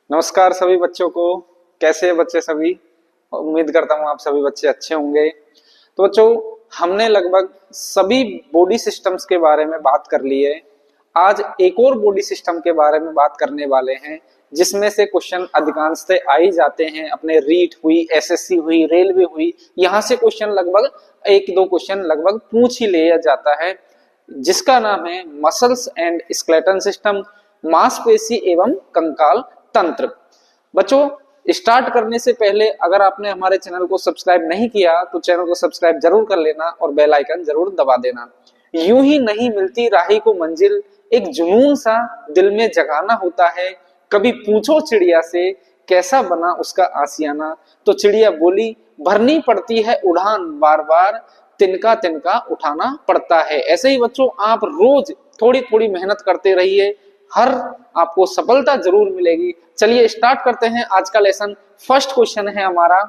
नमस्कार सभी बच्चों को। कैसे हैं बच्चे सभी? उम्मीद करता हूँ आप सभी बच्चे अच्छे होंगे। तो बच्चों, हमने लगभग सभी बॉडी सिस्टम्स के बारे में बात कर ली है। आज एक और बॉडी सिस्टम के बारे में बात करने वाले हैं, जिसमें से क्वेश्चन अधिकांशतः आ ही जाते हैं। अपने रीट हुई, एसएससी हुई, रेलवे हुई, यहाँ से क्वेश्चन लगभग एक दो क्वेश्चन लगभग पूछ ही लिया जाता है, जिसका नाम है मसल्स एंड स्केलेटन सिस्टम, मांसपेशी एवं कंकाल तंत्र। बच्चों, स्टार्ट करने से पहले अगर आपने हमारे चैनल को सब्सक्राइब नहीं किया तो चैनल को सब्सक्राइब जरूर कर लेना और बेल आइकन जरूर दबा देना। यूं ही नहीं मिलती राही को मंजिल, एक जुनून सा दिल में जगाना होता है। कभी पूछो चिड़िया से कैसा बना उसका आशियाना, तो चिड़िया बोली भरनी पड़ती है उड़ान, बार बार तिनका तिनका उठाना पड़ता है। ऐसे ही बच्चों, आप रोज थोड़ी थोड़ी मेहनत करते रहिए, हर आपको सफलता जरूर मिलेगी। चलिए स्टार्ट करते हैं आज का लेसन। फर्स्ट क्वेश्चन है हमारा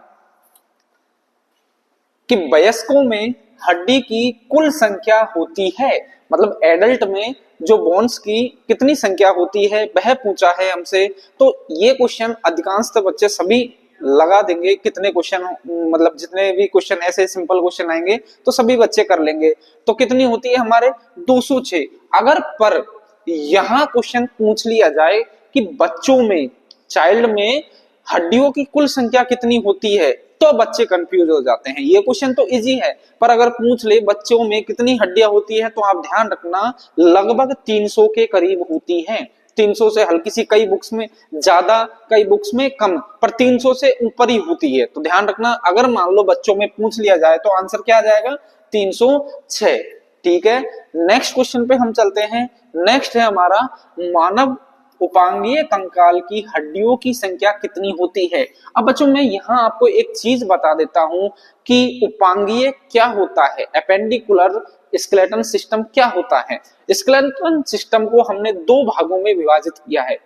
कि वयस्कों में हड्डी की कुल संख्या होती है, मतलब एडल्ट में जो बोन्स की कितनी संख्या होती है वह पूछा है हमसे। तो ये क्वेश्चन अधिकांशतः बच्चे सभी लगा देंगे। कितने क्वेश्चन, मतलब जितने भी क्वेश्चन ऐसे सिंपल क्वेश्चन आएंगे तो सभी बच्चे कर लेंगे। तो कितनी होती है हमारे 206। अगर पर यहां क्वेश्चन पूछ लिया जाए कि बच्चों में, चाइल्ड में हड्डियों की कुल संख्या कितनी होती है, तो बच्चे कंफ्यूज हो जाते हैं। ये क्वेश्चन तो इजी है, पर अगर पूछ ले बच्चों में कितनी हड्डियां होती है तो आप ध्यान रखना लगभग 300 के करीब होती हैं। 300 से हल्की सी, कई बुक्स में ज्यादा, कई बुक्स में कम, पर 300 से ऊपर ही होती है। तो ध्यान रखना, अगर मान लो बच्चों में पूछ लिया जाए तो आंसर क्या आ जाएगा? 306। ठीक है, नेक्स्ट क्वेश्चन पे हम चलते हैं। नेक्स्ट है हमारा मानव उपांगीय कंकाल की हड्डियों की संख्या कितनी होती है। अब बच्चों, मैं यहाँ आपको एक चीज बता देता हूं कि उपांगीय क्या होता है, एपेंडिकुलर स्केलेटन सिस्टम क्या होता है। स्केलेटन सिस्टम को हमने दो भागों में विभाजित किया है।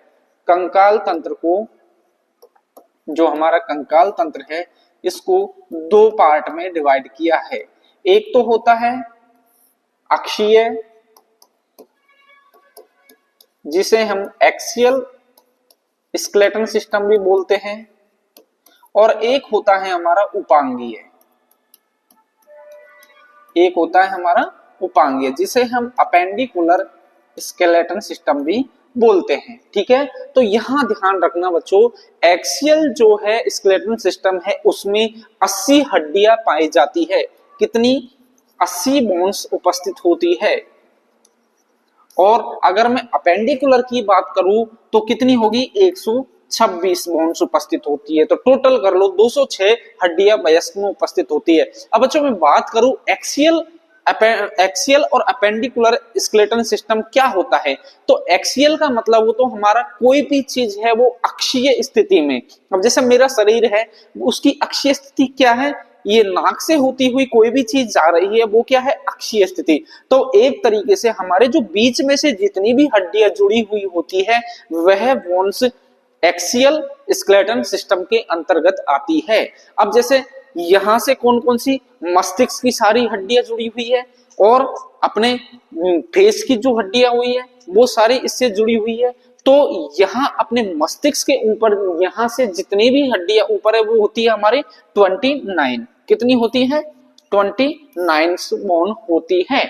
कंकाल तंत्र को, जो हमारा कंकाल तंत्र है, इसको दो पार्ट में डिवाइड किया है। एक तो होता है अक्षीय, जिसे हम एक्सियल स्केलेटन सिस्टम भी बोलते हैं, और एक होता है हमारा उपांगीय। एक होता है हमारा उपांगीय, जिसे हम अपेंडिकुलर स्केलेटन सिस्टम भी बोलते हैं। ठीक है, तो यहां ध्यान रखना बच्चों, एक्सियल जो है स्केलेटन सिस्टम है उसमें 80 हड्डियां पाई जाती है। कितनी? 80 बोन्स उपस्थित होती है। और अगर मैं अपेंडिकुलर की बात करूं तो कितनी होगी? 126 बोन्स उपस्थित होती है। तो टोटल कर लो 206 हड्डियां वयस्क में उपस्थित होती है। अब बच्चों मैं बात करूं एक्सियल और अपेंडिकुलर स्केलेटन सिस्टम क्या होता है, तो एक्सियल का मतलब वो तो हमारा कोई भी चीज है वो अक्षीय स्थिति में। अब जैसे मेरा शरीर है, उसकी अक्षीय स्थिति क्या है? ये नाक से होती हुई कोई भी चीज जा रही है वो क्या है? अक्षीय स्थिति। तो एक तरीके से हमारे जो बीच में से जितनी भी हड्डियां जुड़ी हुई होती है वह बोन्स एक्सियल स्केलेटन सिस्टम के अंतर्गत आती है। अब जैसे यहां से कौन कौन सी? मस्तिष्क की सारी हड्डियां जुड़ी हुई है, और अपने फेस की जो हड्डियां हुई है वो सारी इससे जुड़ी हुई है। तो यहाँ अपने मस्तिष्क के ऊपर यहां से जितनी भी हड्डियां ऊपर है वो होती है हमारे 29। कितनी होती है? 29 बोन होती है।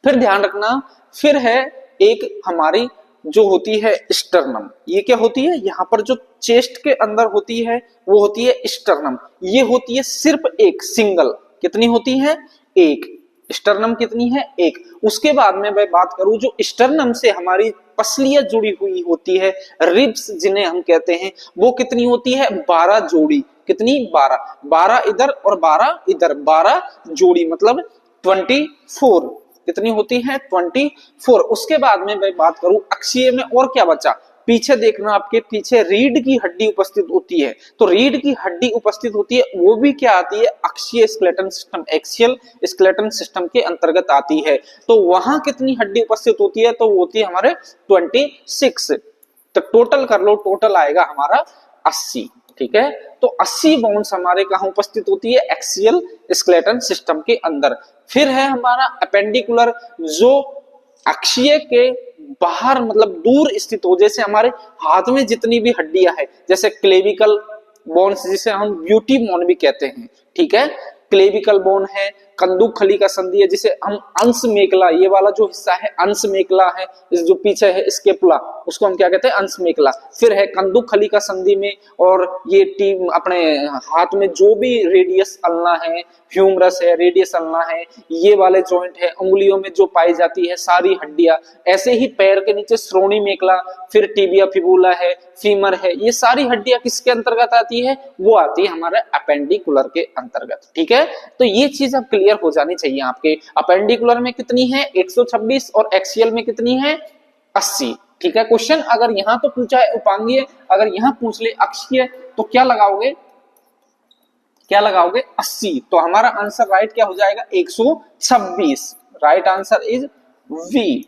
फिर ध्यान रखना, फिर है एक हमारी जो होती है स्टर्नम। ये क्या होती है? यहाँ पर जो चेस्ट के अंदर होती है वो होती है स्टर्नम। ये होती है सिर्फ एक, सिंगल। कितनी होती है? एक। स्टर्नम कितनी है? एक। उसके बाद में मैं बात करूं, जो स्टर्नम से हमारी पसलियां जुड़ी हुई होती है, रिब्स जिन्हें हम कहते हैं, वो कितनी होती है? 12 जोड़ी। कितनी? 12। 12 इधर और 12 इधर, 12 जोड़ी मतलब 24। कितनी होती है? 24। उसके बाद में मैं बात करूं अक्षीय में, और क्या बचा? पीछे देखना, आपके पीछे रीढ़ की हड्डी उपस्थित होती है। तो रीढ़ की हड्डी उपस्थित होती है, वो भी क्या आती है? अक्षीय skeleton system, axial skeleton system के अंतर्गत आती है। तो वहां कितनी हड्डी उपस्थित होती है? तो वो होती है हमारे 26। तो टोटल कर लो, टोटल आएगा हमारा 80। ठीक है, तो 80 बोन्स हमारे कहां उपस्थित होती है? एक्सियल स्केलेटन सिस्टम के अंदर। फिर है हमारा अपेंडिकुलर, जो अक्षीय के बाहर मतलब दूर स्थित हो, जैसे हमारे हाथ में जितनी भी हड्डियां है, जैसे क्लेविकल बोन्स जिसे हम ब्यूटी बोन भी कहते हैं, ठीक है, क्लेविकल बोन है, कंदुक खली का संधि है जिसे हम अंश मेखला, ये वाला जो हिस्सा है अंश मेखला है, इस जो पीछे है स्केपुला उसको हम क्या कहते हैं, अंश मेखला। फिर है कंदुक खली का संधि में, और ये टीम अपने हाथ में जो भी रेडियस अल्ना है, ह्यूमरस है, रेडियस अल्ना है, ये वाले जॉइंट है, उंगलियों में जो पाई जाती है सारी हड्डियां। ऐसे ही पैर के नीचे श्रोणी मेखला, फिर टिबिया फिबुला है, फीमर है, ये सारी हड्डियां किसके अंतर्गत आती है, वो आती है हमारे अपेंडिकुलर के अंतर्गत, ठीक है। तो ये चीज अब क्लियर हो जानी चाहिए आपके, अपेंडिकुलर में कितनी है 126 और एक्सियल में कितनी है 80, ठीक है। क्वेश्चन अगर यहां तो पूछा है उपांगीय, अगर यहां पूछ ले अक्षीय तो क्या लगाओगे, क्या लगाओगे 80, तो हमारा आंसर राइट क्या हो जाएगा 126, राइट आंसर इज वी,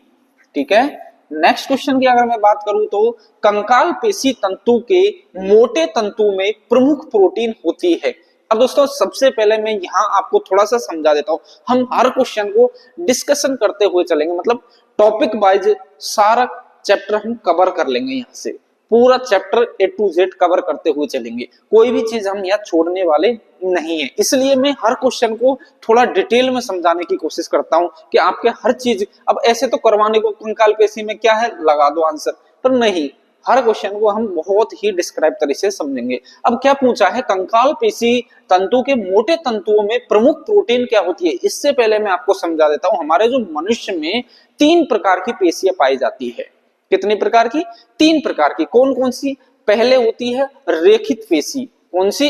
ठीक है। नेक्स्ट क्वेश्चन की अगर मैं बात करूं तो कंकाल पेशी तंतु के मोटे तंतु में प्रमुख प्रोटीन होती है। अब दोस्तों सबसे पहले मैं यहाँ आपको थोड़ा सा समझा देता हूं, हम हर क्वेश्चन को डिस्कशन करते हुए चलेंगे, मतलब टॉपिक वाइज सारा चैप्टर हम कवर कर लेंगे, यहाँ से पूरा chapter A to Z cover करते हुए चलेंगे, कोई भी चीज हम यहाँ छोड़ने वाले नहीं है। इसलिए मैं हर क्वेश्चन को थोड़ा डिटेल में समझाने की कोशिश करता हूँ कि आपके हर चीज, अब ऐसे तो करवाने को कंकाल पेशी में क्या है लगा दो आंसर, पर नहीं, हर क्वेश्चन को हम बहुत ही डिस्क्राइब तरीके से समझेंगे। अब क्या पूछा है, कंकाल पेशी तंतु के मोटे तंतुओं में प्रमुख प्रोटीन क्या होती है, इससे पहले मैं आपको समझा देता हूं। हमारे जो मनुष्य में 3 प्रकार की पेशियां पाई जाती है, कितनी प्रकार की, 3 प्रकार की, कौन कौन सी, पहले होती है रेखित पेशी, कौन सी,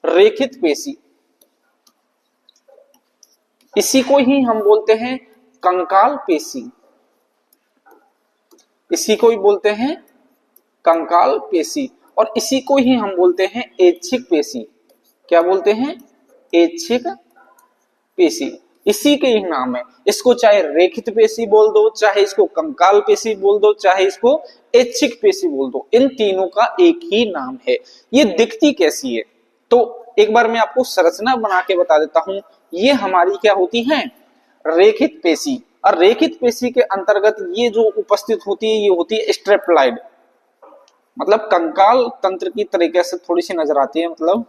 रेखित पेशी, इसी को ही हम बोलते हैं कंकाल पेशी, इसी को ही बोलते हैं कंकाल पेशी, और इसी को ही हम बोलते हैं ऐच्छिक पेशी, क्या बोलते हैं, ऐच्छिक पेशी, इसी के ही नाम है। इसको चाहे रेखित पेशी बोल दो, चाहे इसको कंकाल पेशी बोल दो, चाहे इसको ऐच्छिक पेशी बोल दो, इन तीनों का एक ही नाम है। ये दिखती कैसी है, तो एक बार मैं आपको संरचना बना के बता देता हूं। ये हमारी क्या होती है, रेखित पेशी, और रेखित पेशी के अंतर्गत ये जो उपस्थित होती है ये होती है स्ट्रेप्लाइड, मतलब कंकाल तंत्र की तरीके से थोड़ी सी नजर आती है, मतलब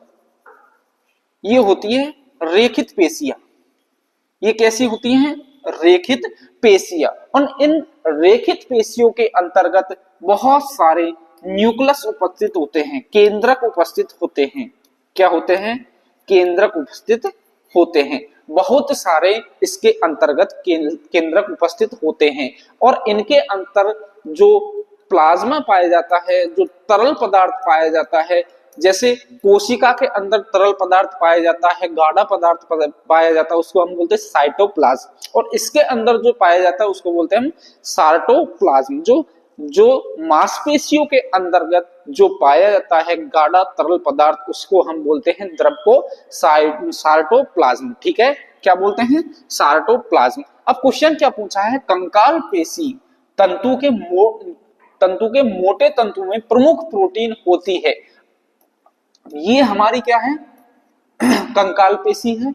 ये होती है रेखित पेशियां, ये कैसी होती हैं, रेखित पेशियां। और इन रेखित पेशियों के अंतर्गत बहुत सारे न्यूक्लियस उपस्थित होते हैं, केंद्रक उपस्थित होते हैं, क्या होते हैं, केंद्रक उपस्थित होते हैं, बहुत सारे इसके अंतर्गत केंद्रक उपस्थित होते हैं। और इनके अंतर जो प्लाज्मा पाया जाता है, जो तरल पदार्थ पाया जाता है, जैसे कोशिका के अंदर तरल पदार्थ पाया जाता है, गाढ़ा पदार्थ पाया जाता है, उसको हम बोलते हैं साइटोप्लाज्म, और इसके अंदर जो पाया जाता है उसको बोलते हैं हम सार्टोप्लाज्म। जो मांसपेशियों के अंतर्गत जो पाया जाता है गाढ़ा तरल पदार्थ, उसको हम बोलते हैं द्रव को सार्टोप्लाज्म, ठीक है, क्या बोलते हैं, सार्टोप्लाज्म। अब क्वेश्चन क्या पूछा है, कंकाल पेशी तंतु के मोटे तंतु में प्रमुख प्रोटीन होती है, ये हमारी क्या है, कंकाल पेशी है,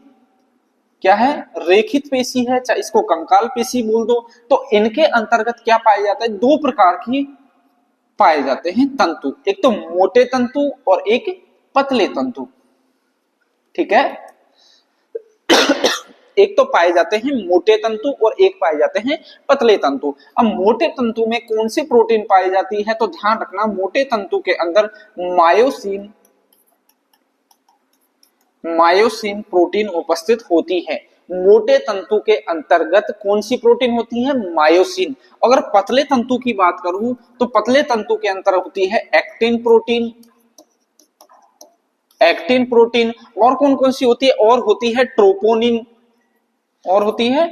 क्या है, रेखित पेशी है, चाहे इसको कंकाल पेशी बोल दो। तो इनके अंतर्गत क्या पाया जाता है, 2 प्रकार की पाए जाते हैं तंतु, एक तो मोटे तंतु और एक पतले तंतु, ठीक है। एक तो पाए जाते हैं मोटे तंतु और एक पाए जाते हैं पतले तंतु। अब मोटे तंतु में कौन सी प्रोटीन पाई जाती है, तो ध्यान रखना मोटे तंतु के अंदर मायोसिन प्रोटीन उपस्थित होती है। मोटे तंतु के अंतर्गत कौन सी प्रोटीन होती है, मायोसिन। अगर पतले तंतु की बात करूं तो पतले तंतु के अंतर होती है एक्टिन प्रोटीन, और कौन कौन सी होती है, और होती है ट्रोपोनिन, और होती है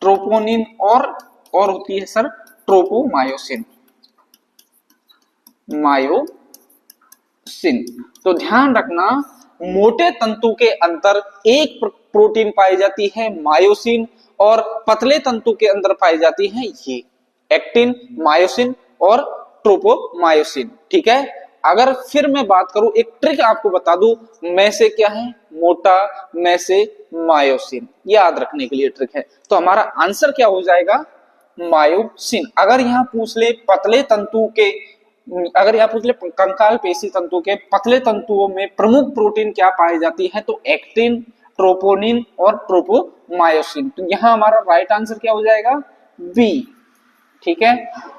ट्रोपोनिन, और होती है सर ट्रोपोमायोसिन, तो ध्यान रखना मोटे तंतु के अंदर एक प्रोटीन पाई जाती है मायोसिन, और पतले तंतु के अंदर पाई जाती है ये एक्टिन, मायोसिन और ट्रोपोमायोसिन, ठीक है। अगर फिर मैं बात करूं, एक ट्रिक आपको बता दूं, में से क्या है मोटा, में से मायोसिन, याद रखने के लिए ट्रिक है। तो हमारा आंसर क्या हो जाएगा, मायोसिन। अगर यहाँ पूछ ले पतले तंतु के, अगर यहाँ पूछ ले कंकाल पेशी तंतु के पतले तंतुओं में प्रमुख प्रोटीन क्या पाई जाती है, तो एक्टिन, ट्रोपोनिन और ट्रोपोमायोसिन। तो यहाँ हमारा राइट आंसर क्या हो जाएगा, बी। ठीक है,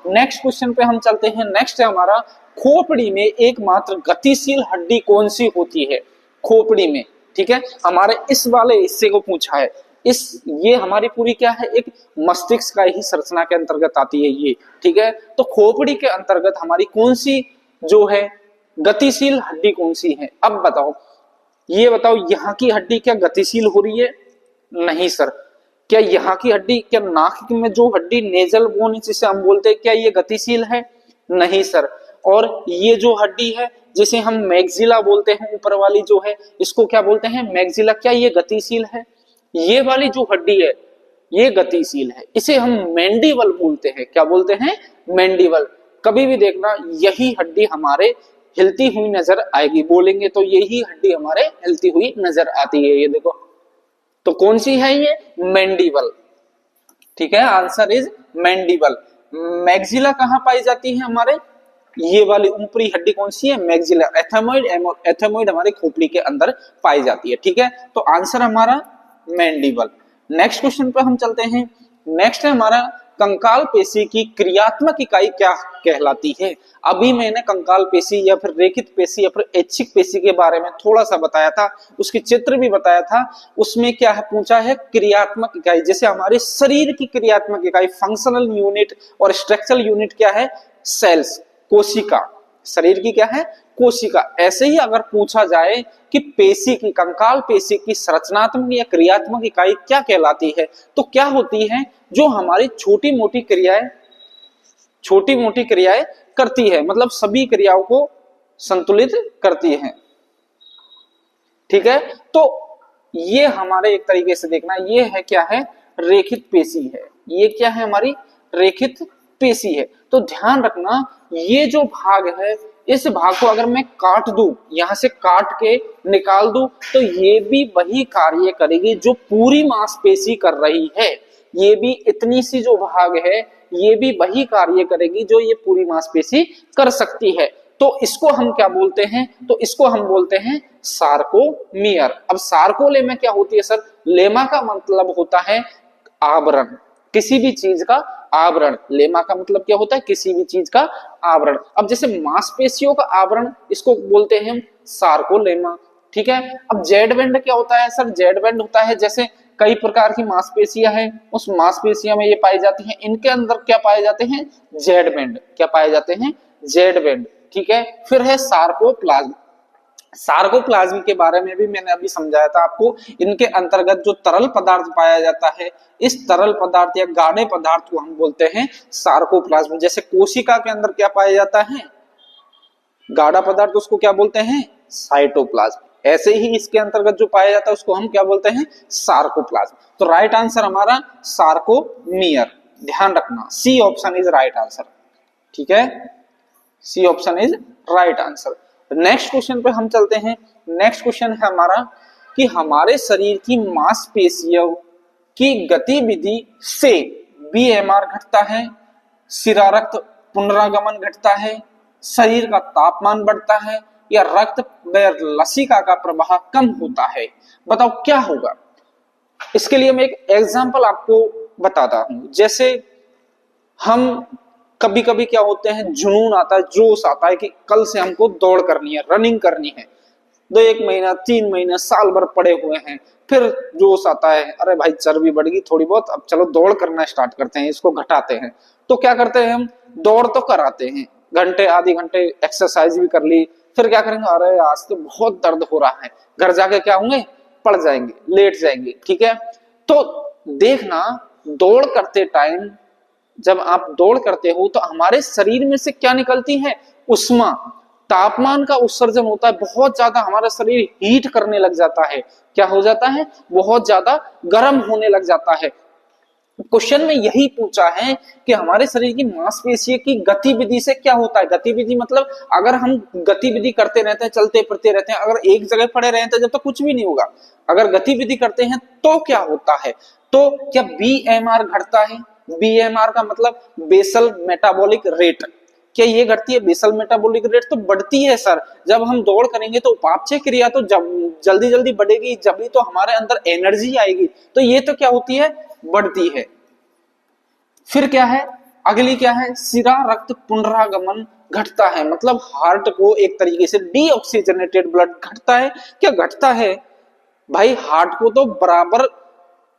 नेक्स्ट क्वेश्चन पे हम चलते हैं। नेक्स्ट है हमारा, खोपड़ी में एकमात्र गतिशील हड्डी कौन सी होती है, खोपड़ी में। ठीक है, हमारे इस वाले हिस्से को पूछा है। ये हमारी पूरी क्या है, एक मस्तिष्क का ही संरचना के अंतर्गत आती है ये। ठीक है, तो खोपड़ी के अंतर्गत हमारी कौन सी जो है गतिशील हड्डी कौन सी है। अब बताओ, ये बताओ यहाँ की हड्डी क्या गतिशील हो रही है, नहीं सर। क्या यहाँ की हड्डी, क्या नाक में जो हड्डी नेजल बोन जिसे हम बोलते हैं, क्या ये गतिशील है, नहीं सर। और ये जो हड्डी है जिसे हम मैग्जिला बोलते हैं, ऊपर वाली जो है इसको क्या बोलते हैं, मैग्जिला, क्या ये गतिशील है। ये वाली जो हड्डी है ये गतिशील है, इसे हम मैंडिबल बोलते हैं। क्या बोलते हैं, मैंडिबल। कभी भी देखना यही हड्डी हमारे हिलती हुई नजर आएगी, बोलेंगे तो यही हड्डी हमारे हिलती हुई नजर आती है। ये देखो, तो कौन सी है ये, मैंडिबल। ठीक है, आंसर इज मैंडिबल। मैग्जिला कहाँ पाई जाती है हमारे, ये वाली ऊपरी हड्डी कौन सी है, मैग्जिला। एथेमोइड, एथेमोइड हमारी खोपड़ी के अंदर पाई जाती है। ठीक है, तो आंसर हमारा मैंडिबल। नेक्स्ट क्वेश्चन पे हम चलते हैं। नेक्स्ट है हमारा, कंकाल पेशी की क्रियात्मक इकाई क्या कहलाती है। अभी मैंने कंकाल पेशी या फिर रेखित पेशी या फिर ऐच्छिक पेशी के बारे में थोड़ा सा बताया था, उसकी चित्र भी बताया था। उसमें क्या है पूछा है, क्रियात्मक इकाई। जैसे हमारे शरीर की क्रियात्मक इकाई, फंक्शनल यूनिट और स्ट्रक्चरल यूनिट क्या है, सेल्स, कोशिका। शरीर की क्या है, कोशिका। ऐसे ही अगर पूछा जाए कि पेशी की, कंकाल पेशी की संरचनात्मक या क्रियात्मक इकाई क्या कहलाती है, तो क्या होती है, जो हमारी छोटी मोटी क्रियाएं करती है, मतलब सभी क्रियाओं को संतुलित करती है। ठीक है, तो ये हमारे एक तरीके से देखना, ये है क्या है, रेखित पेशी है। ये क्या है, हमारी रेखित पेशी है। तो ध्यान रखना, ये जो भाग है, इस भाग को अगर मैं काट दूं, यहां से काट के निकाल दूं, तो ये भी वही कार्य करेगी जो पूरी मांसपेशी कर रही है। ये भी इतनी सी जो भाग है, ये भी वही कार्य करेगी जो ये पूरी मांसपेशी कर सकती है। तो इसको हम क्या बोलते हैं, तो इसको हम बोलते हैं सार्कोमियर। अब सार्कोलेमा क्या होती है सर, लेमा का मतलब होता है आवरण, किसी भी चीज का आवरण। लेमा का मतलब क्या होता है, किसी भी चीज का आवरण। अब जैसे मांसपेशियों का आवरण, इसको बोलते हैं सार्कोलेमा। ठीक है, अब जेड बैंड क्या होता है सर, जेड बैंड होता है, जैसे कई प्रकार की मांसपेशियां हैं, उस मांसपेशियों में ये पाई जाती हैं, इनके अंदर क्या पाए जाते हैं, जेड बैंड। क्या पाए जाते हैं, जेड बैंड। ठीक है, फिर है सार्कोप्लाज्म। सार्कोप्लाज्म के बारे में भी मैंने अभी समझाया था आपको। इनके अंतर्गत जो तरल पदार्थ पाया जाता है, इस तरल पदार्थ या गाढ़े पदार्थ को हम बोलते हैं सार्कोप्लाज्म। जैसे कोशिका के अंदर क्या पाया जाता है, गाढ़ा पदार्थ, उसको क्या बोलते हैं, साइटोप्लाज्म। ऐसे ही इसके अंतर्गत जो पाया जाता है उसको हम क्या बोलते हैं, सार्कोप्लाज्म। तो राइट आंसर हमारा सार्कोमियर। ध्यान रखना, C option is right answer. ठीक है, C option is right answer. Next question पे हम चलते हैं। नेक्स्ट क्वेश्चन है हमारा कि हमारे शरीर की मांसपेशियों की गतिविधि से बीएमआर घटता है, शिरा रक्त पुनरागमन घटता है, शरीर का तापमान बढ़ता है, या रक्त व लसिका का प्रवाह कम होता है। बताओ क्या होगा। इसके लिए मैं एक एग्जांपल आपको बताता हूं। जैसे हम कभी कभी क्या होते हैं, जुनून आता है, जोश आता है कि कल से हमको दौड़ करनी है, रनिंग करनी है। 1 महीना 3 महीने साल भर पड़े हुए हैं, फिर जोश आता है, अरे भाई चर्बी बढ़ गई थोड़ी बहुत, अब चलो दौड़ करना स्टार्ट करते हैं, इसको घटाते हैं। तो क्या करते हैं हम, दौड़ तो कराते हैं, घंटे आधे घंटे एक्सरसाइज भी कर ली, फिर क्या करेंगे, अरे आज तो बहुत दर्द हो रहा है, घर जाके क्या होंगे, पड़ जाएंगे, लेट जाएंगे। ठीक है, तो देखना, दौड़ करते टाइम जब आप दौड़ करते हो तो हमारे शरीर में से क्या निकलती है, उष्मा, तापमान का उत्सर्जन होता है। बहुत ज्यादा हमारा शरीर हीट करने लग जाता है, क्या हो जाता है, बहुत ज्यादा गर्म होने लग जाता है। क्वेश्चन में यही पूछा है कि हमारे शरीर की मांसपेशियों की गतिविधि से क्या होता है। गतिविधि मतलब अगर हम गतिविधि करते रहते हैं, चलते फिरते रहते हैं, अगर एक जगह पड़े रहते हैं जब तक कुछ भी नहीं होगा। अगर गतिविधि करते हैं तो क्या होता है, तो क्या बीएमआर घटता है, BMR का मतलब बेसल मेटाबॉलिक रेट। क्या ये घटती है? बेसल मेटाबॉलिक रेट तो बढ़ती है सर, जब हम दौड़ करेंगे तो उपापचय क्रिया तो जल्दी जल्दी बढ़ेगी, जब ही तो हमारे अंदर एनर्जी आएगी, तो ये तो क्या होती है? बढ़ती है। फिर क्या है? अगली क्या है? शिरा रक्त पुनरागमन घटता है, मतलब हार्ट को एक तरीके से डीऑक्सीजनेटेड ब्लड घटता है। क्या घटता है भाई? हार्ट को तो बराबर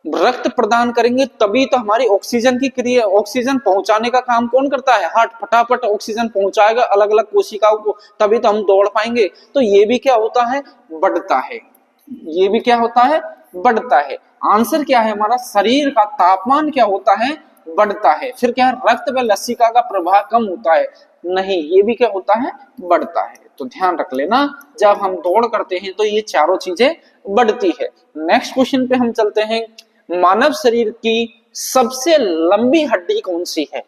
रक्त प्रदान करेंगे तभी तो हमारी ऑक्सीजन की क्रिया, ऑक्सीजन पहुंचाने का काम कौन करता है? हार्ट फटाफट ऑक्सीजन पहुंचाएगा अलग अलग कोशिकाओं को, तभी तो हम दौड़ पाएंगे। तो ये भी क्या होता है? बढ़ता है। ये भी क्या होता है? बढ़ता है। आंसर क्या है हमारा? शरीर का तापमान क्या होता है? बढ़ता है। फिर क्या है? रक्त व लसिका का प्रवाह कम होता है। नहीं, ये भी क्या होता है? बढ़ता है। तो ध्यान रख लेना, जब हम दौड़ करते हैं तो ये चारों चीजें बढ़ती है। नेक्स्ट क्वेश्चन पे हम चलते हैं। मानव शरीर की सबसे लंबी हड्डी कौन सी है?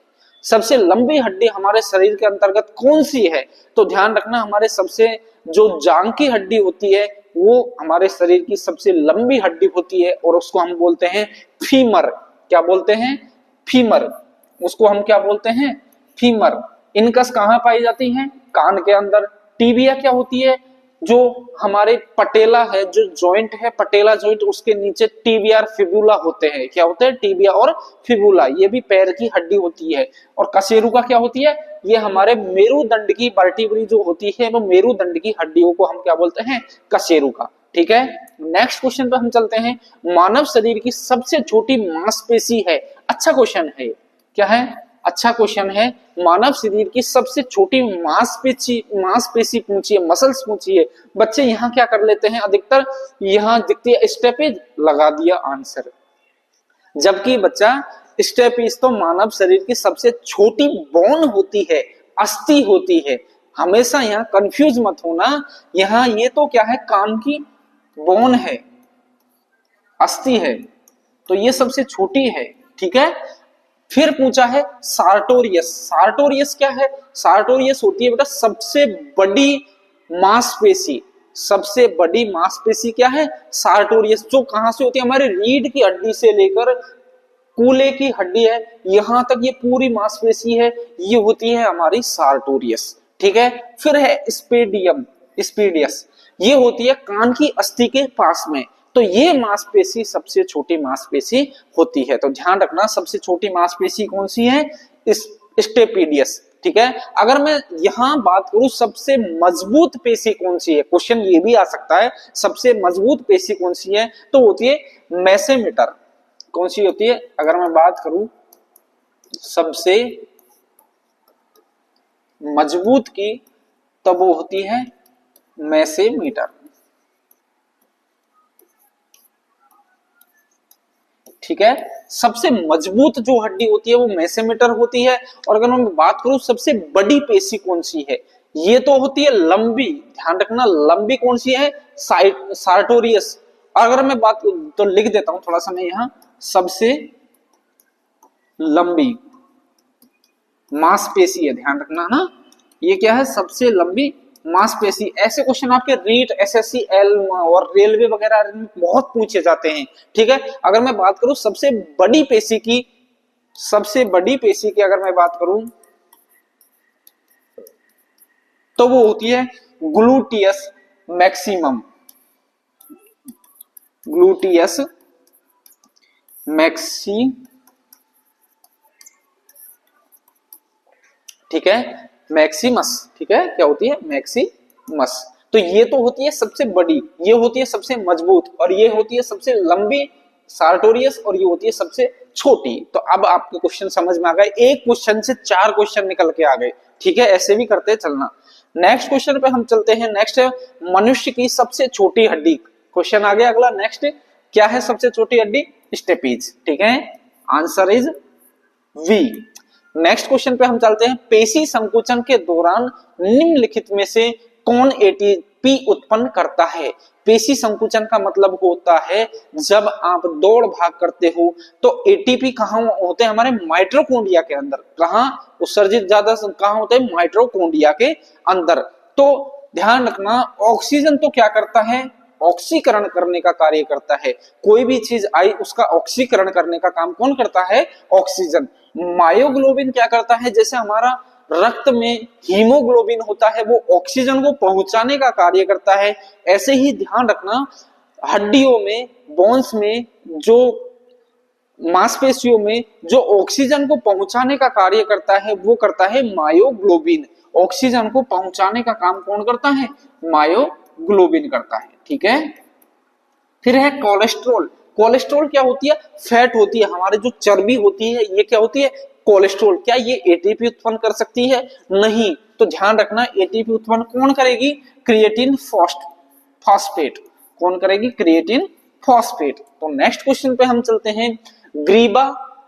सबसे लंबी हड्डी हमारे शरीर के अंतर्गत कौन सी है? तो ध्यान रखना, हमारे सबसे जो जांघ की हड्डी होती है वो हमारे शरीर की सबसे लंबी हड्डी होती है, और उसको हम बोलते हैं फीमर। क्या बोलते हैं? फीमर। उसको हम क्या बोलते हैं? फीमर। इनकस कहाँ पाई जाती है? कान के अंदर। टीबिया क्या होती है? जो हमारे पटेला है, जो जॉइंट है पटेला जॉइंट, उसके नीचे टीबिया और फिबुला होते हैं। क्या होते हैं? टीबिया और फिबुला। ये भी पैर की हड्डी होती है। और कशेरुका क्या होती है? ये हमारे मेरुदंड की वर्टिब्री जो होती है, वो मेरुदंड की हड्डियों को हम क्या बोलते हैं? कशेरुका। ठीक है। नेक्स्ट क्वेश्चन पे हम चलते हैं। मानव शरीर की सबसे छोटी मांसपेशी है। अच्छा क्वेश्चन है। क्या है? अच्छा क्वेश्चन है। मानव शरीर की सबसे छोटी मांसपेशी पूछी है, मसल्स पूछी है। बच्चे यहाँ क्या कर लेते हैं? अधिकतर यहाँ दिखती है स्टेपेज, लगा दिया आंसर। जबकि बच्चा स्टेपेज तो मानव शरीर की सबसे छोटी बोन होती है, अस्थि होती है। हमेशा यहाँ कंफ्यूज मत होना। यहाँ ये तो क्या है? कान की बोन है, अस्थि है, तो ये सबसे छोटी है। ठीक है। फिर पूछा है सार्टोरियस। सार्टोरियस क्या है? सार्टोरियस होती है बेटा सबसे बड़ी मांसपेशी। सबसे बड़ी मांसपेशी क्या है? सार्टोरियस। जो कहां से होती है? हमारे रीढ़ की हड्डी से लेकर कूल्हे की हड्डी है, यहां तक ये पूरी मांसपेशी है, ये होती है हमारी सार्टोरियस। ठीक है। फिर है स्पेडियम, स्पीडियस। ये होती है कान की अस्थि के पास में। तो ये मांसपेशी सबसे छोटी मांसपेशी होती है। तो ध्यान रखना, सबसे छोटी मांसपेशी कौन सी है? स्टेपीडियस। ठीक है। अगर मैं यहां बात करूं सबसे मजबूत पेशी कौन सी है, क्वेश्चन ये भी आ सकता है, सबसे मजबूत पेशी कौन सी है, तो होती है मेसेमीटर। कौन सी होती है? अगर मैं बात करूं सबसे मजबूत की, तो वो होती है मेसेमीटर। ठीक है। सबसे मजबूत जो हड्डी होती है वो मेसेमीटर होती है। और अगर मैं बात करूं सबसे बड़ी पेशी कौन सी है, ये तो होती है लंबी। ध्यान रखना, लंबी कौन सी है? सार्टोरियस। अगर मैं बात तो लिख देता हूं थोड़ा सा मैं यहां, सबसे लंबी मांसपेशी है। ध्यान रखना ना, ये क्या है? सबसे लंबी मांसपेशी। ऐसे क्वेश्चन आपके रीट, एसएससी, एल और रेलवे वगैरह में बहुत पूछे जाते हैं। ठीक है। अगर मैं बात करूं सबसे बड़ी पेशी की, सबसे बड़ी पेशी की अगर मैं बात करूं तो वो होती है ग्लूटियस मैक्सिमम। ग्लूटियस मैक्सी, ठीक है, मैक्सिमस। ठीक है। क्या होती है? मैक्सिमस। तो ये तो होती है सबसे बड़ी, ये होती है सबसे मजबूत, और ये होती है सबसे लंबी सार्टोरियस, और ये होती है सबसे छोटी। तो अब आपको क्वेश्चन समझ में आ गए। एक क्वेश्चन से 4 क्वेश्चन निकल के आ गए। ठीक है। ऐसे भी करते चलना। नेक्स्ट क्वेश्चन पे हम चलते हैं। नेक्स्ट है मनुष्य की सबसे छोटी हड्डी। क्वेश्चन आ गया अगला। नेक्स्ट क्या है सबसे छोटी हड्डी? स्टेपीज। ठीक है। Answer is B. Next question पे हम चलते हैं। पेशी संकुचन के दौरान निम्नलिखित में से कौन एटीपी उत्पन्न करता है? पेशी संकुचन का मतलब होता है जब आप दौड़ भाग करते हो तो एटीपी कहाँ होते हैं? हमारे माइटोकॉन्ड्रिया के अंदर। कहाँ उत्सर्जित ज्यादा कहाँ होते हैं? माइटोकॉन्ड्रिया के अंदर। तो ध्यान रखना, ऑक्सीजन तो क्या करता है? ऑक्सीकरण करने का कार्य करता है। कोई भी चीज आई उसका ऑक्सीकरण करने का काम कौन करता है? ऑक्सीजन। मायोग्लोबिन क्या करता है? जैसे हमारा रक्त में हीमोग्लोबिन होता है वो ऑक्सीजन को पहुंचाने का कार्य करता है, ऐसे ही ध्यान रखना हड्डियों में, बोन्स में, जो मांसपेशियों में जो ऑक्सीजन को पहुंचाने का कार्य करता है वो करता है मायोग्लोबिन। ऑक्सीजन को पहुंचाने का काम कौन करता है? मायोग्लोबिन करता है। ठीक है, फिर है कोलेस्ट्रॉल। कोलेस्ट्रॉल क्या होती है? फैट होती है, हमारे जो चर्बी होती है ये क्या होती है? कोलेस्ट्रॉल। क्या ये एटीपी उत्पन्न कर सकती है? नहीं। तो ध्यान रखना एटीपी उत्पन्न कौन करेगी? Creatine phosphate. कौन करेगी? Creatine phosphate. तो नेक्स्ट क्वेश्चन पे हम चलते हैं। ग्रीबा,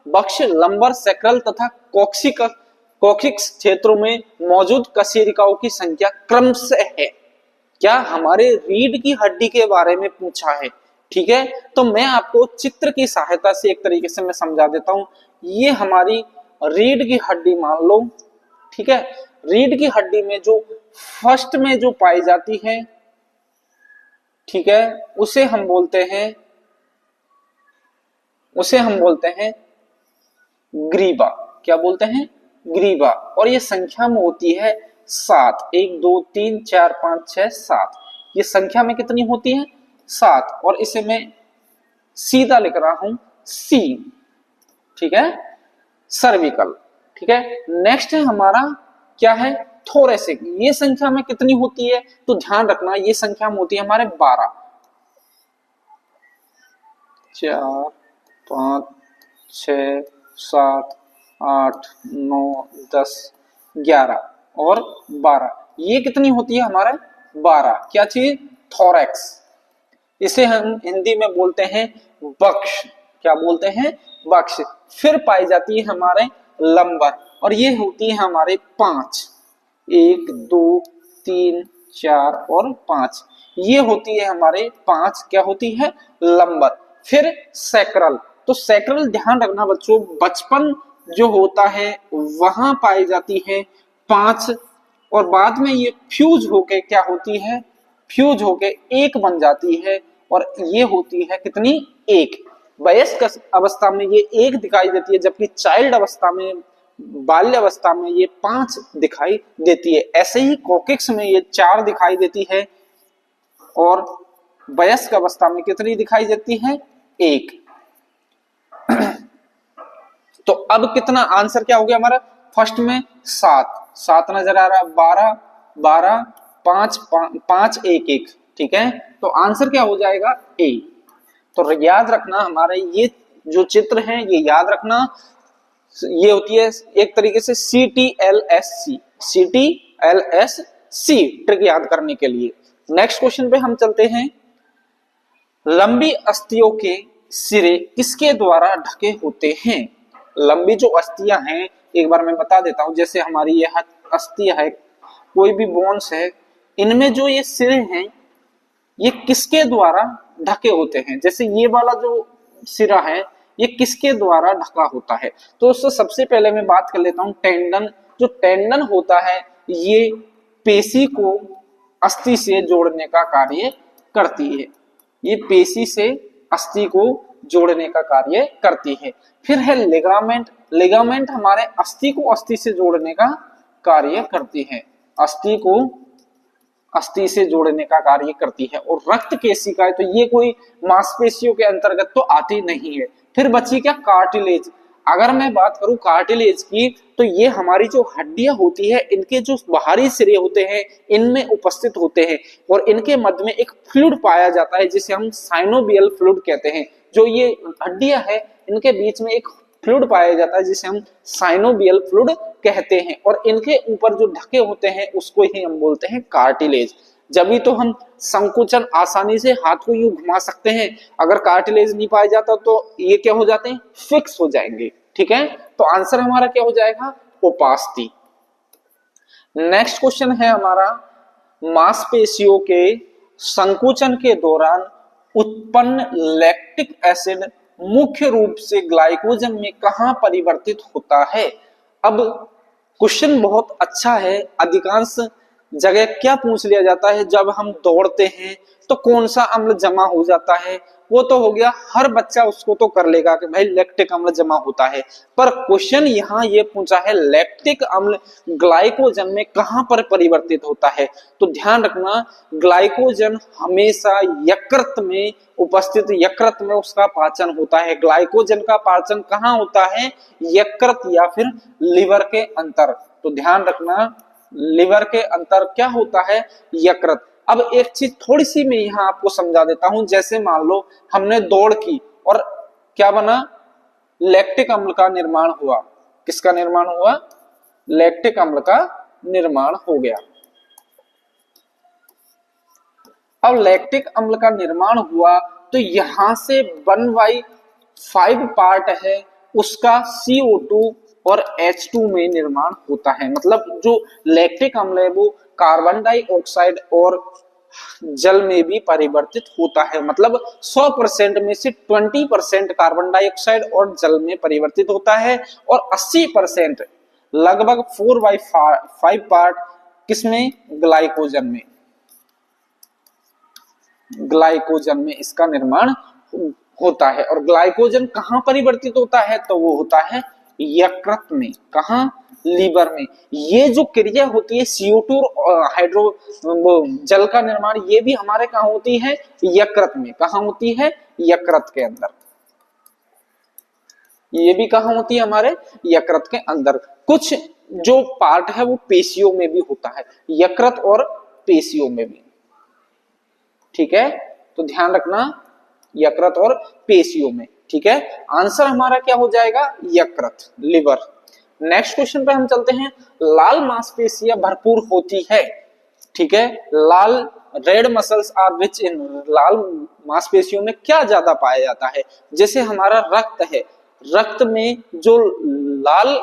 बक्ष, लंबर, सैक्रल तथा कोक्सिक्स क्षेत्रों में मौजूद कशेरुकियों की संख्या क्रमशः है। क्या हमारे रीढ़ की हड्डी के बारे में पूछा है। ठीक है, तो मैं आपको चित्र की सहायता से एक तरीके से मैं समझा देता हूं। ये हमारी रीढ़ की हड्डी मान लो। ठीक है, रीढ़ की हड्डी में जो फर्स्ट में जो पाई जाती है, ठीक है, उसे हम बोलते हैं ग्रीबा। क्या बोलते हैं? ग्रीबा। और ये संख्या में होती है 7। 1 2 3 4 5 6 7। ये संख्या में कितनी होती है? 7। और इसे मैं सीधा लिख रहा हूं सी। ठीक है, सर्विकल। ठीक है, नेक्स्ट है हमारा क्या है? थोरेसिक। ये संख्या में कितनी होती है? तो ध्यान रखना ये संख्या में होती है हमारे 12। 4 5 6 7 8 9 10 11 और 12। ये कितनी होती है हमारे? 12। क्या चीज? थोरैक्स। इसे हम हिंदी में बोलते हैं बक्ष। क्या बोलते हैं? बक्ष। फिर पाई जाती है हमारे लंबर, और ये होती है हमारे 5। 1 2 3 4 और 5। ये होती है हमारे 5। क्या होती है? लंबर। फिर सैक्रल। तो सैक्रल ध्यान रखना बच्चों, बचपन जो होता है वहां पाई जाती है 5, और बाद में ये फ्यूज होके क्या होती है? फ्यूज होके 1 बन जाती है, और ये होती है कितनी? 1। वयस्क अवस्था में ये 1 दिखाई देती है, जबकि चाइल्ड अवस्था में, बाल्य अवस्था में ये 5 दिखाई देती है। ऐसे ही कोक्सिक्स में ये 4 दिखाई देती है, और वयस्क अवस्था में कितनी दिखाई देती है? 1। तो अब कितना आंसर क्या हो गया हमारा? फर्स्ट में 7 नजर आ रहा है, 12 12 5 5 1 1। ठीक है, तो आंसर क्या हो जाएगा? ए। तो याद रखना हमारे ये जो चित्र है ये याद रखना, ये होती है एक तरीके से CTLSC ट्रिक याद करने के लिए। नेक्स्ट क्वेश्चन पे हम चलते हैं। लंबी अस्थियों के सिरे किसके द्वारा ढके होते हैं? लंबी जो अस्थियां हैं, एक बार मैं बता देता हूं। जैसे हमारी ये अस्थियां है, कोई भी बोन्स है, इनमें जो ये सिरे हैं ये किसके द्वारा ढके होते हैं? जैसे ये वाला जो सिरा है ये किसके द्वारा ढका होता है? तो दोस्तों सबसे पहले मैं बात कर लेता हूं टेंडन। जो टेंडन होता है ये पेशी को अस्थि से जोड़ने का कार्य करती है। ये पेशी से अस्थि को जोड़ने का कार्य करती है। फिर है लिगामेंट। लिगामेंट हमारे अस्थि को अस्थि से जोड़ने का कार्य करती है। अस्थि को अस्थि से जोड़ने का कार्य करती है। और रक्त केशिका है, तो ये कोई मांसपेशियों के अंतर्गत तो आती नहीं है। फिर बची क्या? कार्टिलेज। अगर मैं बात करूं कार्टिलेज की, तो ये हमारी जो हड्डियां होती है इनके जो बाहरी सिरे होते हैं इनमें उपस्थित होते हैं, और इनके मध्य में एक फ्लूइड पाया जाता है जिसे हम साइनोवियल फ्लूइड कहते हैं। जो ये हड्डियां है इनके बीच में एक फ्लूइड पाया जाता है जिसे हम साइनोवियल फ्लूइड कहते हैं, और इनके ऊपर जो ढके होते हैं उसको ही हम बोलते हैं कार्टिलेज। जब भी तो हम संकुचन आसानी से हाथ को यूं घुमा सकते हैं। अगर कार्टिलेज नहीं पाया जाता तो ये क्या हो जाते हैं? फिक्स हो जाएंगे। ठीक है, तो आंसर हमारा क्या हो जाएगा? उपास्थि। नेक्स्ट क्वेश्चन है हमारा, मांसपेशियों के संकुचन के दौरान उत्पन्न लैक्टिक एसिड मुख्य रूप से ग्लाइकोजन में कहां परिवर्तित होता है? अब क्वेश्चन बहुत अच्छा है। अधिकांश जगह क्या पूछ लिया जाता है, जब हम दौड़ते हैं तो कौन सा अम्ल जमा हो जाता है, वो तो हो गया, हर बच्चा उसको तो कर लेगा कि भाई लैक्टिक अम्ल जमा होता है। पर क्वेश्चन यहाँ ये पूछा है लैक्टिक अम्ल ग्लाइकोजन में कहां पर परिवर्तित होता है। तो ध्यान रखना, ग्लाइकोजन हमेशा यकृत में उपस्थित, यकृत में उसका पाचन होता है। ग्लाइकोजन का पाचन कहाँ होता है, यकृत या फिर लिवर के अंतर। तो ध्यान रखना, लिवर के अंतर क्या होता है, यकृत। अब एक चीज थोड़ी सी मैं यहाँ आपको समझा देता हूं, जैसे मान लो हमने दौड़ की और क्या बना, लैक्टिक अम्ल का निर्माण हुआ। किसका निर्माण हुआ, लैक्टिक अम्ल का निर्माण हो गया। अब लैक्टिक अम्ल का निर्माण हुआ तो यहां से 1/5 पार्ट है उसका CO2 और H2 में निर्माण होता है। मतलब जो लैक्टिक अम्ल है वो कार्बन डाइऑक्साइड और जल में भी परिवर्तित होता है। मतलब 100% में से 20% कार्बन डाइऑक्साइड और जल में परिवर्तित होता है और 80% लगभग 4/5 पार्ट किसमें, ग्लाइकोजन में, ग्लाइकोजन में इसका निर्माण होता है। और ग्लाइकोजन कहां परिवर्तित होता है, तो वो होता है यकृत में। कहां, लीवर में। ये जो क्रिया होती है CO2 हाइड्रो जल का निर्माण, ये भी हमारे कहां होती है, यकृत में। कहां होती है, यकृत के अंदर। ये भी कहां होती है, हमारे यकृत के अंदर। कुछ जो पार्ट है वो पेशियों में भी होता है, यकृत और पेशियों में भी। ठीक है, तो ध्यान रखना, यकृत और पेशियों में। ठीक है, आंसर हमारा क्या हो जाएगा, यकृत, लिवर। नेक्स्ट क्वेश्चन पे हम चलते हैं। लाल मांसपेशियां भरपूर होती है। ठीक है, लाल, red muscles are rich in, लाल मांसपेशियों में क्या ज्यादा पाया जाता है, जैसे हमारा रक्त है, रक्त में जो लाल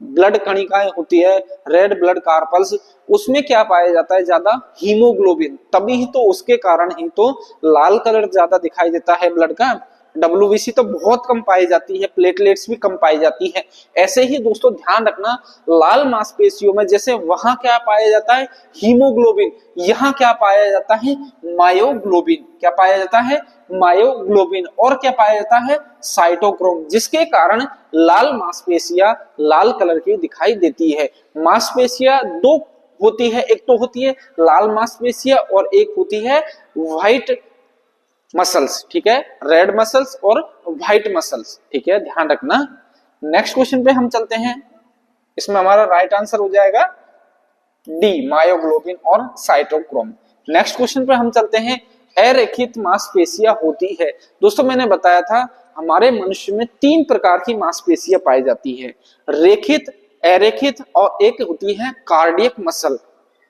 ब्लड कणिकाएं होती है, रेड ब्लड कार्पल्स, उसमें क्या पाया जाता है ज्यादा, हीमोग्लोबिन। तभी तो उसके कारण ही तो लाल कलर ज्यादा दिखाई देता है ब्लड का। WBC तो बहुत कम पाई जाती है, प्लेटलेट्स भी कम पाई जाती है। ऐसे ही दोस्तों ध्यान रखना, लाल मांसपेशियों में जैसे वहां क्या पाया जाता है, हीमोग्लोबिन, यहाँ क्या पाया जाता है, मायोग्लोबिन। क्या पाया जाता है, मायोग्लोबिन। और क्या पाया जाता है, साइटोक्रोम, जिसके कारण लाल मांसपेशियां लाल कलर की दिखाई देती है। मांसपेशियां दो होती है, एक तो होती है लाल मांसपेशियां और एक होती है व्हाइट मसल्स। ठीक है, रेड मसल्स और व्हाइट मसल्स। ठीक है, ध्यान रखना। नेक्स्ट क्वेश्चन पे हम चलते हैं। इसमें हमारा राइट आंसर हो जाएगा डी, मायोग्लोबिन और साइटोक्रोम। नेक्स्ट क्वेश्चन पे हम चलते हैं। अरेखित मांसपेशियां होती है। दोस्तों मैंने बताया था हमारे मनुष्य में 3 प्रकार की मांसपेशियां पाई जाती है, रेखित, अरेखित और एक होती है कार्डियक मसल।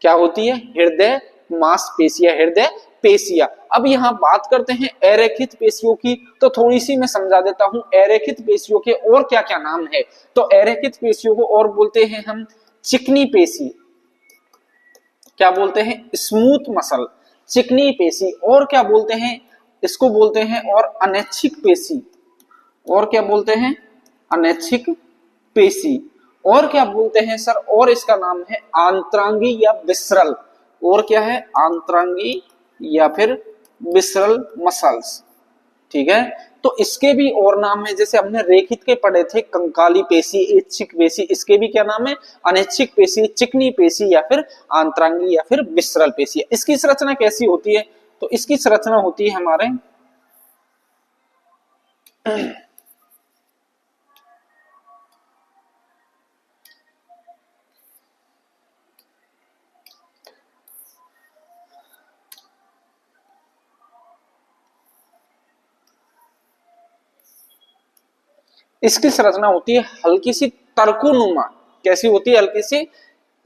क्या होती है, हृदय मांसपेशियां, हृदय पेशियां। अब यहाँ बात करते हैं अरेखित पेशियों की, तो थोड़ी सी मैं समझा देता हूं अरेखित पेशियों के और क्या क्या नाम है। तो अरेखित पेशियों को और बोलते हैं हम चिकनी पेशी, क्या बोलते हैं, स्मूथ मसल, चिकनी पेशी। और क्या बोलते हैं, इसको बोलते हैं और अनैच्छिक पेशी। और क्या बोलते हैं, अनैच्छिक पेशी। और क्या बोलते हैं सर, और इसका नाम है आंतरांगी या विसरल। और क्या है, आंतरांगी या फिर विसरल मसल्स। ठीक है, तो इसके भी और नाम है, जैसे हमने रेखित के पढ़े थे, कंकाली पेशी, ऐच्छिक पेशी, इसके भी क्या नाम है, अनैच्छिक पेशी, चिकनी पेशी या फिर आंतरांगी या फिर विसरल पेशी। इसकी संरचना कैसी होती है, तो इसकी संरचना होती है हमारे इसकी संरचना होती है हल्की सी तरकुनुमा। कैसी होती है, हल्की सी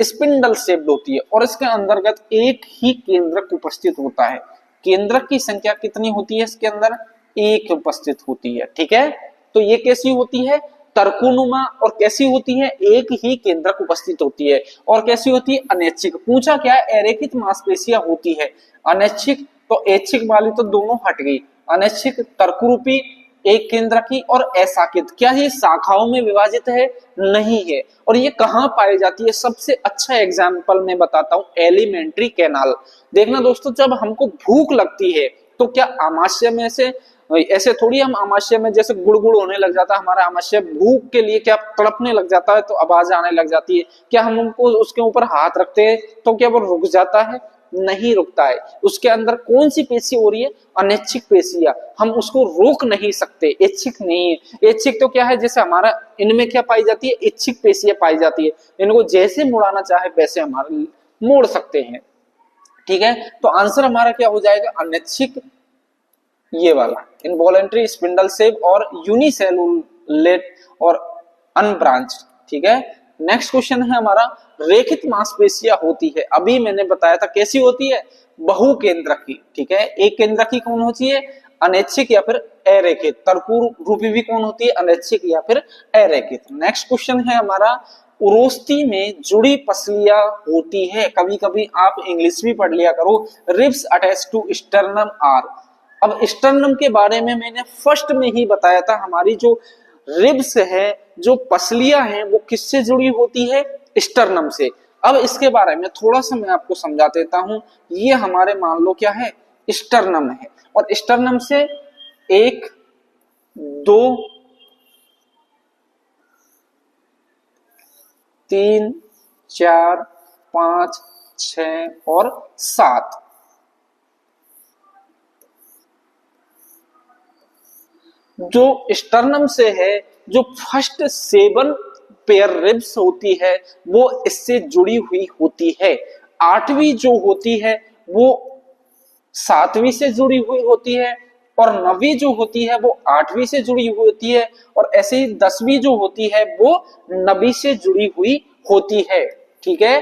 स्पिंडल शेप्ड होती है और इसके अंतर्गत एक ही केंद्रक उपस्थित होता है। केंद्रक की संख्या कितनी होती है इसके अंदर, एक उपस्थित होती है। ठीक है, तो ये कैसी होती है, तरकुनुमा। और कैसी होती है, एक ही केंद्रक उपस्थित होती है। और कैसी होती है, अनैच्छिक। पूछा क्या है, अरेखित मांसपेशियां होती है। अनैच्छिक तो ऐच्छिक वाली तो दोनों हट गई, अनैच्छिक तर्करूपी एक केंद्रकी और अशाखित। क्या ये शाखाओं में विभाजित है? नहीं है। और ये कहाँ पाई जाती है? सबसे अच्छा एग्जाम्पल मैं बताता हूँ, एलिमेंट्री कैनाल। देखना दोस्तों, जब हमको भूख लगती है तो क्या आमाशय में से ऐसे थोड़ी हम आमाशय में जैसे गुड़गुड़ होने लग जाता है हमारा आमाशय, भूख के लिए क्या तड़पने लग जाता है तो आवाज आने लग जाती है, क्या हम उनको उसके ऊपर हाथ रखते हैं तो क्या वो रुक जाता है? नहीं रुकता है। उसके अंदर कौन सी पेशी हो रही है? अनैच्छिक पेशियां। हम उसको रोक नहीं सकते, ऐच्छिक नहीं है। ऐच्छिक तो क्या है, जैसे हमारा इनमें क्या पाई जाती है? इच्छिक पेशियां पाई जाती है। इनको जैसे मुड़ाना चाहे वैसे हमारे मोड़ सकते हैं। ठीक है, तो आंसर हमारा क्या हो जाएगा? अनैच्छिक, ये वाला इनवॉलेंट्री स्पिंडल शेप और यूनिसेलुलेट और अनब्रांच। ठीक है, नेक्स्ट क्वेश्चन है हमारा, रेखित मांसपेशियां होती है, अभी मैंने बताया था कैसी होती है? बहुकेंद्रकी। ठीक है, एक केंद्रकी कौन होती है? अनैच्छिक या फिर अरेखित। तर्कूर रूपी भी कौन होती है? अनैच्छिक या फिर अरेखित। नेक्स्ट क्वेश्चन है हमारा, उरोस्ती में जुड़ी पसलियां होती है। कभी कभी आप इंग्लिश भी पढ़ लिया करो, ribs attach to sternum are. अब स्टर्नम के बारे में मैंने फर्स्ट में ही बताया था, हमारी जो रिब्स है, जो पसलियां हैं, वो किससे जुड़ी होती है? स्टर्नम से। अब इसके बारे में थोड़ा सा मैं आपको समझा देता हूं। ये हमारे मान लो क्या है? स्टर्नम है, और स्टर्नम से 1, 2, 3, 4, 5, 6 और 7 जो स्टर्नम से है, जो फर्स्ट 7 पेयर रिब्स होती है वो इससे जुड़ी हुई होती है। 8वीं जो होती है वो 7वीं से जुड़ी हुई होती है, और 9वीं जो होती है वो 8वीं से जुड़ी हुई होती है, और ऐसे ही 10वीं जो होती है वो 9वीं से जुड़ी हुई होती है। ठीक है,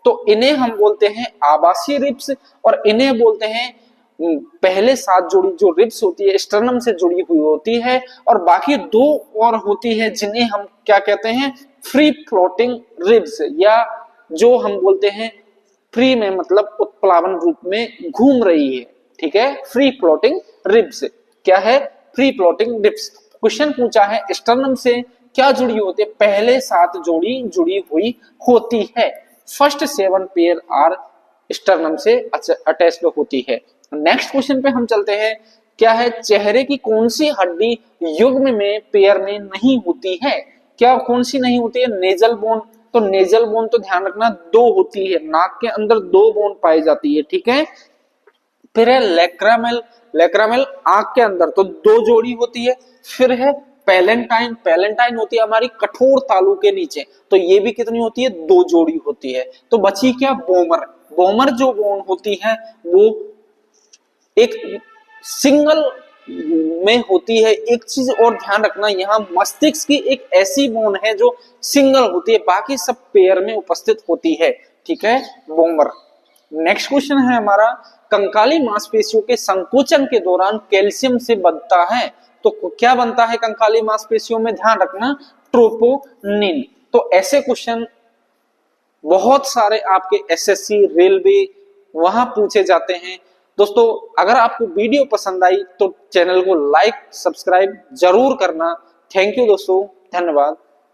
तो इन्हें हम बोलते हैं आवासीय रिब्स, और इन्हें बोलते हैं पहले 7 जोड़ी जो रिब्स होती है स्टर्नम से जुड़ी हुई होती है, और बाकी 2 और होती है जिन्हें हम क्या कहते हैं? फ्री फ्लोटिंग रिब्स, या जो हम बोलते हैं फ्री में मतलब उत्प्लावन रूप में घूम रही है। ठीक है, फ्री फ्लोटिंग रिब्स। क्या है? Free floating ribs. क्वेश्चन पूछा है स्टर्नम से क्या जुड़ी होती है? पहले 7 जोड़ी जुड़ी हुई होती है। फर्स्ट 7 पेयर आर स्टर्नम से अटैच्ड होती है। नेक्स्ट क्वेश्चन पे हम चलते हैं। क्या है? चेहरे की कौन सी हड्डी युग्म में पेयर में नहीं होती है? क्या कौन सी नहीं होती है? Nasal bone. तो नेजल बोन तो ध्यान रखना 2 होती है, नाक के अंदर 2 बोन पाई जाती है। ठीक है, फिर है लेक्रामेल। लेक्रामेल आंख के अंदर तो 2 जोड़ी होती है। फिर है पैलेंटाइन। पैलेंटाइन होती है हमारी कठोर तालू के नीचे, तो ये भी कितनी होती है? 2 जोड़ी होती है। तो बची क्या? बोमर। बोमर जो बोन होती है वो एक सिंगल में होती है। एक चीज और ध्यान रखना, यहाँ मस्तिष्क की एक ऐसी बोन है जो सिंगल होती है, बाकी सब पेयर में उपस्थित होती है। ठीक है, बोमर। नेक्स्ट क्वेश्चन है हमारा, कंकाली मांसपेशियों के संकोचन के दौरान कैल्शियम से बनता है। तो क्या बनता है कंकाली मांसपेशियों में? ध्यान रखना, ट्रोपोनिन। तो ऐसे क्वेश्चन बहुत सारे आपके एसएससी, रेलवे वहां पूछे जाते हैं। दोस्तों, अगर आपको वीडियो पसंद आई तो चैनल को लाइक, सब्सक्राइब जरूर करना। थैंक यू दोस्तों, धन्यवाद।